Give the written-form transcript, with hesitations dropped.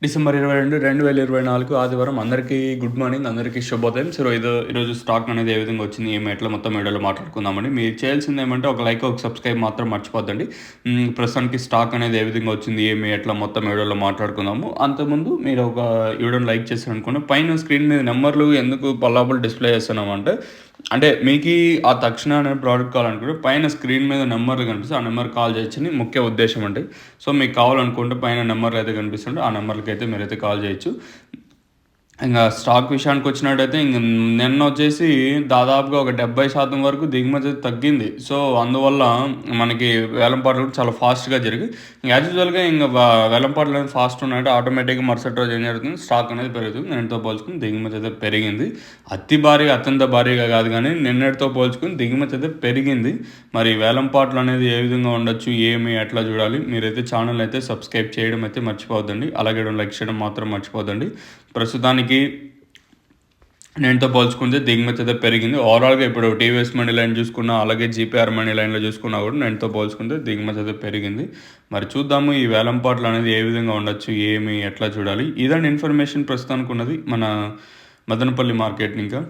December 22, 2024 ఆదివారం. అందరికీ good morning, అందరికీ శుభోదయం. సో ఈరోజు స్టాక్ అనేది ఏ విధంగా వచ్చింది, ఏమి ఎట్లా మొత్తం వీడియోలో మాట్లాడుకుందామండి. మీరు చేయాల్సింది ఏమంటే ఒక లైక్, ఒక సబ్స్క్రైబ్ మాత్రం మర్చిపోద్దండి. ప్రస్తుతానికి స్టాక్ అనేది ఏ విధంగా వచ్చింది, ఏమి ఎట్లా మొత్తం వీడియోలో మాట్లాడుకుందాము. అంతకుముందు మీరు ఒక వీడియోని లైక్ చేశారు అనుకోండి, పైన స్క్రీన్ మీద నెంబర్లు ఎందుకు పల్లాపులు డిస్ప్లే చేస్తున్నామంటే, అంటే మీకు ఆ తక్షణ అనే ప్రోడక్ట్ కావాలనుకుంటే పైన స్క్రీన్ మీద నెంబర్లు కనిపిస్తే ఆ నెంబర్ కాల్ చేయొచ్చని ముఖ్య ఉద్దేశం అండి. సో మీకు కావాలనుకుంటే పైన నెంబర్లు అయితే కనిపిస్తుంటే ఆ నెంబర్కి అయితే మీరైతే కాల్ చేయొచ్చు. ఇంకా స్టాక్ విషయానికి వచ్చినట్టయితే నిన్న వచ్చేసి దాదాపుగా ఒక 70% వరకు దిగుమతి తగ్గింది. సో అందువల్ల మనకి వేలంపాటలు చాలా ఫాస్ట్గా జరిగి యాజ్ యూజువల్గా ఇంకా వేలంపాటలు అనేది ఫాస్ట్ ఉన్నాయంటే ఆటోమేటిక్గా మరుసటి రోజు ఏం జరుగుతుంది, స్టాక్ అనేది పెరుగుతుంది. నిన్నటితో పోల్చుకుని దిగుమతి అయితే పెరిగింది. అత్యంత భారీగా కాదు, కానీ నిన్నటితో పోల్చుకుని దిగుమతి అయితే పెరిగింది. మరి వేలంపాటలు అనేది ఏ విధంగా ఉండొచ్చు, ఏమి ఎట్లా చూడాలి, మీరైతే ఛానల్ అయితే సబ్స్క్రైబ్ చేయడం అయితే మర్చిపోవద్దండి. అలాగే లైక్ చేయడం మాత్రం మర్చిపోవద్దండి. ప్రస్తుతానికి నేనుతో పోల్చుకుంటే దిగుమతి అయితే పెరిగింది. ఓవరాల్గా ఇప్పుడు టీవీఎస్ మనీ లైన్ చూసుకున్నా, అలాగే జీపీఆర్ మనీ లైన్లో చూసుకున్నా కూడా నేనుతో పోల్చుకుంటే దిగుమతి అయితే పెరిగింది. మరి చూద్దాము ఈ వేలంపాట్లు అనేది ఏ విధంగా ఉండొచ్చు, ఏమి ఎట్లా చూడాలి. ఇదండి ఇన్ఫర్మేషన్ ప్రస్తుతానికి ఉన్నది మన మదనపల్లి మార్కెట్. ఇంకా